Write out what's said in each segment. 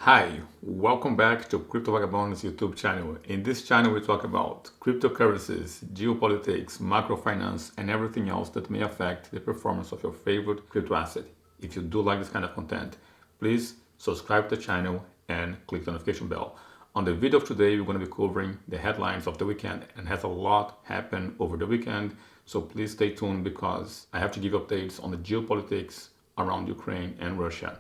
Hi, welcome back to Crypto Vagabonds YouTube channel. In this channel we talk about cryptocurrencies, geopolitics, macrofinance and everything else that may affect the performance of your favorite crypto asset. If you do like this kind of content, please subscribe to the channel and click the notification bell. On the video of today, we're going to be covering the headlines of the weekend, and has a lot happened over the weekend, so please stay tuned because I have to give updates on the geopolitics around Ukraine and Russia.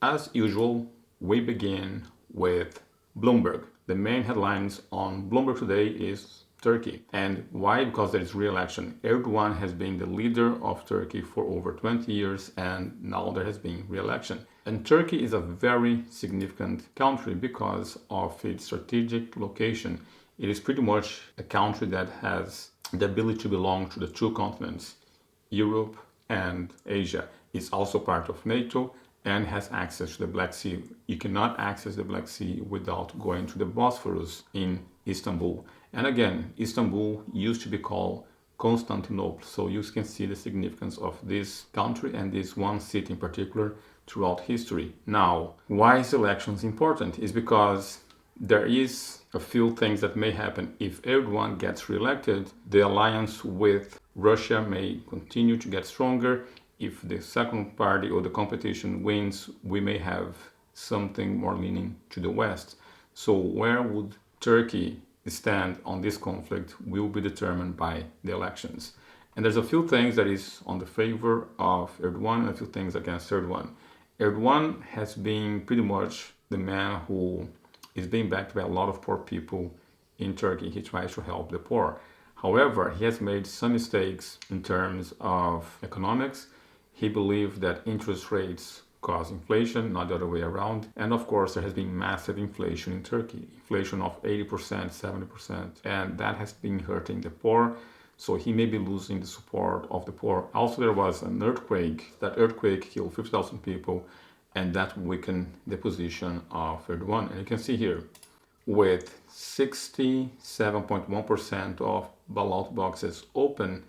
As usual, we begin with Bloomberg. The main headlines on Bloomberg today is Turkey. And why? Because there is re-election. Erdogan has been the leader of Turkey for over 20 years and now there has been re-election. And Turkey is a very significant country because of its strategic location. It is pretty much a country that has the ability to belong to the two continents, Europe and Asia. It's also part of NATO and has access to the Black Sea. You cannot access the Black Sea without going to the Bosphorus in Istanbul. And again, Istanbul used to be called Constantinople. So you can see the significance of this country and this one city in particular throughout history. Now, why is elections important? Is because there is a few things that may happen. If Erdogan gets reelected, the alliance with Russia may continue to get stronger. If the second party or the competition wins, we may have something more leaning to the West. So where would Turkey stand on this conflict will be determined by the elections. And there's a few things that is on the favor of Erdogan and a few things against Erdogan. Erdogan has been pretty much the man who is being backed by a lot of poor people in Turkey. He tries to help the poor. However, he has made some mistakes in terms of economics. He believed that interest rates cause inflation, not the other way around. And of course, there has been massive inflation in Turkey, inflation of 80%, 70%, and that has been hurting the poor. So he may be losing the support of the poor. Also, there was an earthquake. That earthquake killed 50,000 people, and that weakened the position of Erdogan. And you can see here, with 67.1% of ballot boxes open,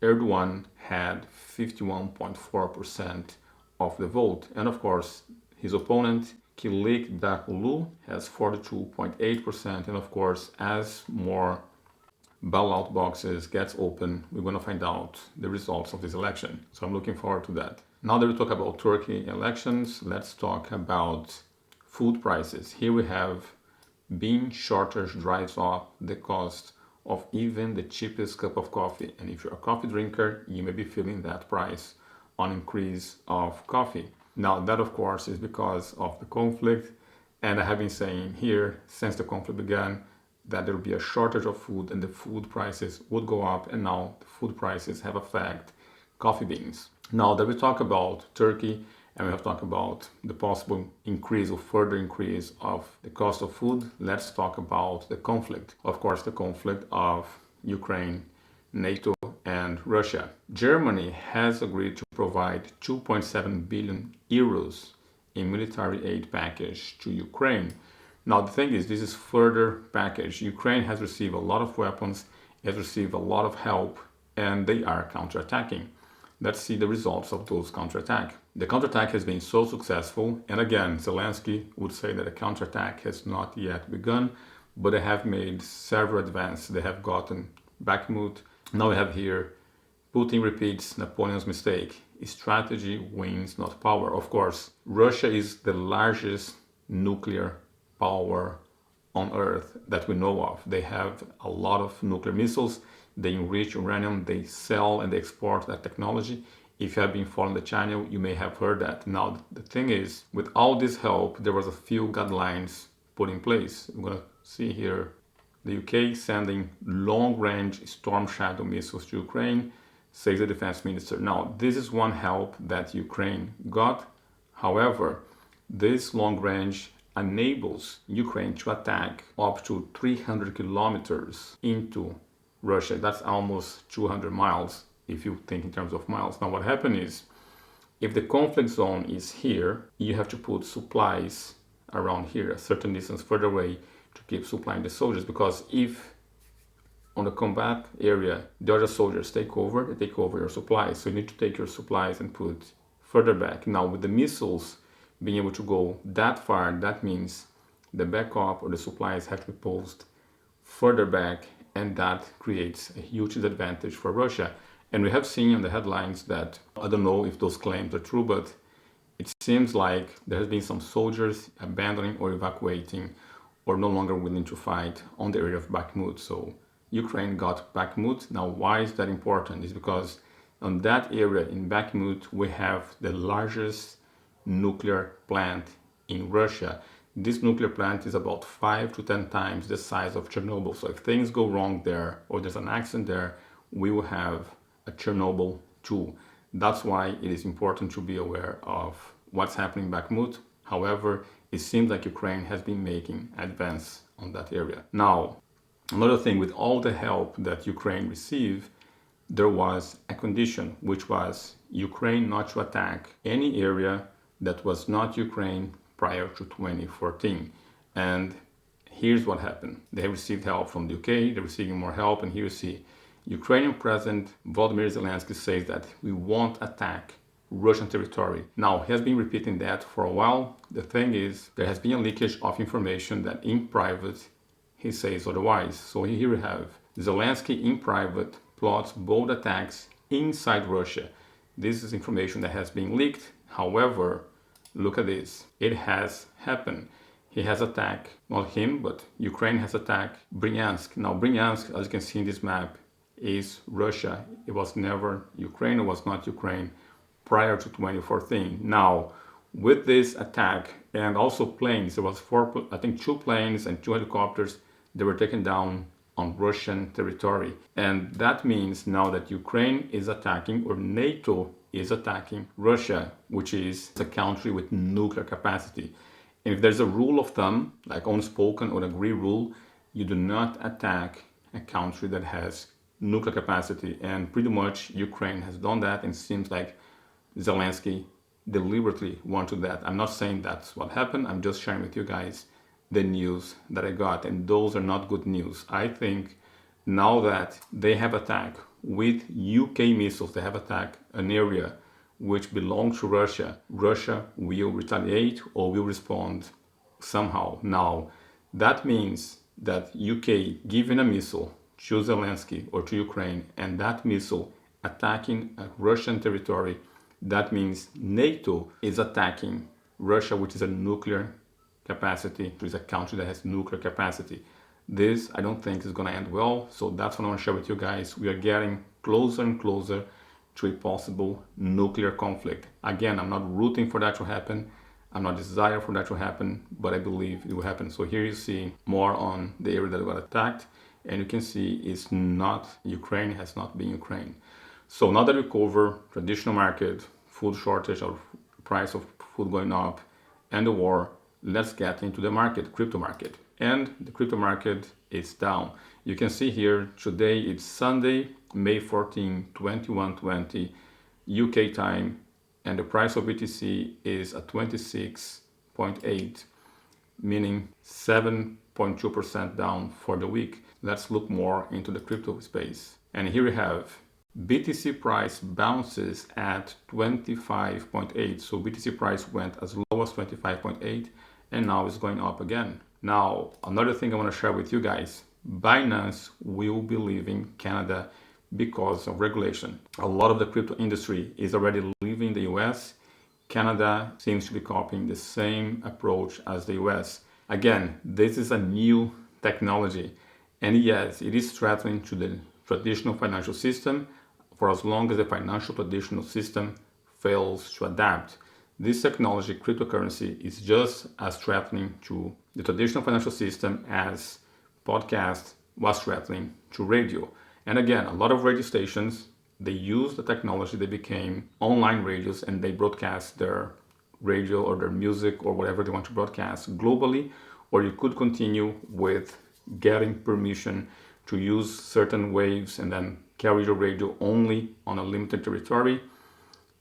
Erdogan had 51.4% of the vote. And of course, his opponent, Kılıçdaroğlu, has 42.8%. And of course, as more ballot boxes gets open, we're going to find out the results of this election. So I'm looking forward to that. Now that we talk about Turkey elections, let's talk about food prices. Here we have bean shortage drives up the cost of even the cheapest cup of coffee. And if you're a coffee drinker, you may be feeling that price on increase of coffee. Now that of course is because of the conflict, and I have been saying here since the conflict began that there will be a shortage of food and the food prices would go up, and now the food prices have affected coffee beans. Now that we talk about Turkey and we have talked about the possible increase or further increase of the cost of food, let's talk about the conflict. Of course, the conflict of Ukraine, NATO and Russia. Germany has agreed to provide 2.7 billion euros in military aid package to Ukraine. Now the thing is, this is further package. Ukraine has received a lot of weapons, has received a lot of help, and they are counterattacking. Let's see the results of those counterattack. The counterattack has been so successful, and again, Zelensky would say that the counterattack has not yet begun, but they have made several advances. They have gotten Bakhmut. Now we have here, Putin repeats Napoleon's mistake. Strategy wins, not power. Of course, Russia is the largest nuclear power on Earth that we know of. They have a lot of nuclear missiles. They enrich uranium, they sell and they export that technology. If you have been following the channel, you may have heard that. Now, the thing is, with all this help, there was a few guidelines put in place. I'm going to see here the UK sending long-range Storm Shadow missiles to Ukraine, says the defense minister. Now, this is one help that Ukraine got. However, this long-range enables Ukraine to attack up to 300 kilometers into Russia. That's almost 200 miles if you think in terms of miles. Now what happened is, if the conflict zone is here, you have to put supplies around here, a certain distance further away, to keep supplying the soldiers, because if on the combat area, the other soldiers take over, they take over your supplies. So you need to take your supplies and put further back. Now with the missiles being able to go that far, that means the backup or the supplies have to be posted further back, and that creates a huge disadvantage for Russia. And we have seen on the headlines that, I don't know if those claims are true, but it seems like there has been some soldiers abandoning or evacuating or no longer willing to fight on the area of Bakhmut. So Ukraine got Bakhmut. Now, why is that important? It's because on that area in Bakhmut, we have the largest nuclear plant in Russia. This nuclear plant is about 5 to 10 times the size of Chernobyl. So if things go wrong there or there's an accident there, we will have a Chernobyl too. That's why it is important to be aware of what's happening in Bakhmut. However, it seems like Ukraine has been making advance on that area. Now, another thing, with all the help that Ukraine received, there was a condition, which was Ukraine not to attack any area that was not Ukraine prior to 2014. And here's what happened. They received help from the UK, they're receiving more help, and here you see Ukrainian President Volodymyr Zelensky says that we won't attack Russian territory. Now, he has been repeating that for a while. The thing is, there has been a leakage of information that in private he says otherwise. So here we have Zelensky in private plots bold attacks inside Russia. This is information that has been leaked. However, look at this. It has happened. He has attacked, not him, but Ukraine has attacked Bryansk. Now, Bryansk, as you can see in this map, is Russia. It was never Ukraine. It was not Ukraine prior to 2014. Now, with this attack and also planes, there was two planes and 2 helicopters that were taken down on Russian territory. And that means now that Ukraine is attacking, or NATO is attacking Russia, which is a country with nuclear capacity. And if there's a rule of thumb, like unspoken or agreed rule, you do not attack a country that has nuclear capacity. And pretty much Ukraine has done that, and it seems like Zelensky deliberately wanted that. I'm not saying that's what happened. I'm just sharing with you guys the news that I got, and those are not good news. I think now that they have attacked with UK missiles, they have attacked an area which belongs to Russia, Russia will retaliate or will respond somehow. Now, that means that UK giving a missile to Zelensky or to Ukraine, and that missile attacking a Russian territory, that means NATO is attacking Russia, which is a nuclear capacity, which is a country that has nuclear capacity. This, I don't think, is going to end well. So that's what I want to share with you guys. We are getting closer and closer to a possible nuclear conflict. Again, I'm not rooting for that to happen. I'm not desiring for that to happen, but I believe it will happen. So here you see more on the area that got attacked. And you can see it's not Ukraine, has not been Ukraine. So now that we cover traditional market, food shortage or price of food going up, and the war, let's get into the market, crypto market. And the crypto market is down. You can see here today it's Sunday, May 14, 2120 UK time, and the price of BTC is at 26.8, meaning 7.2% down for the week. Let's look more into the crypto space. And here we have BTC price bounces at 25.8. So BTC price went as low as 25.8 and now it's going up again. Now, another thing I want to share with you guys, Binance will be leaving Canada because of regulation. A lot of the crypto industry is already leaving the US. Canada seems to be copying the same approach as the US. Again, this is a new technology. And yes, it is threatening to the traditional financial system for as long as the financial traditional system fails to adapt. This technology, cryptocurrency, is just as threatening to the traditional financial system as podcast was threatening to radio. And again, a lot of radio stations, they use the technology, they became online radios, and they broadcast their radio or their music or whatever they want to broadcast globally, or you could continue with getting permission to use certain waves and then carry your radio only on a limited territory.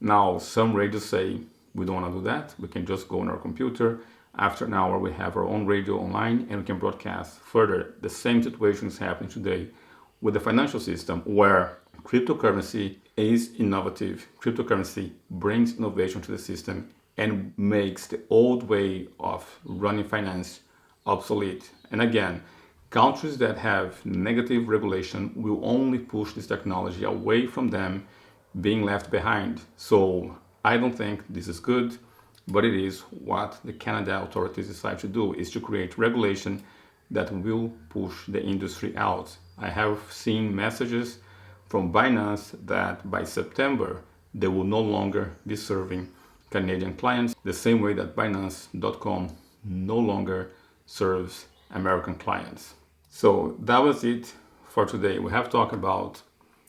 Now, some radios say we don't want to do that. We can just go on our computer. After an hour, we have our own radio online and we can broadcast further. The same situation is happening today with the financial system where cryptocurrency is innovative. Cryptocurrency brings innovation to the system and makes the old way of running finance obsolete. And again, countries that have negative regulation will only push this technology away from them being left behind. So I don't think this is good, but it is what the Canada authorities decide to do, is to create regulation that will push the industry out. I have seen messages from Binance that by September, they will no longer be serving Canadian clients the same way that Binance.com no longer serves American clients. So that was it for today. We have talked about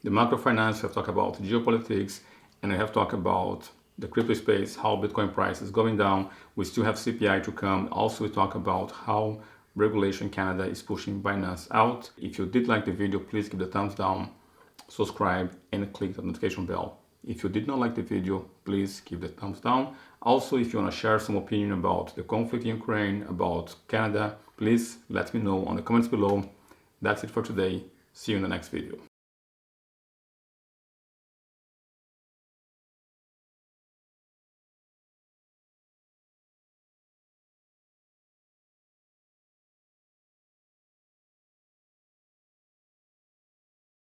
the macrofinance, we have talked about geopolitics, and I have talked about the crypto space, how Bitcoin price is going down. We still have CPI to come. Also, we talk about how regulation Canada is pushing Binance out. If you did like the video, please give the thumbs down, subscribe, and click the notification bell. If you did not like the video, please give the thumbs down. Also, if you want to share some opinion about the conflict in Ukraine, about Canada, please let me know on the comments below. That's it for today. See you in the next video.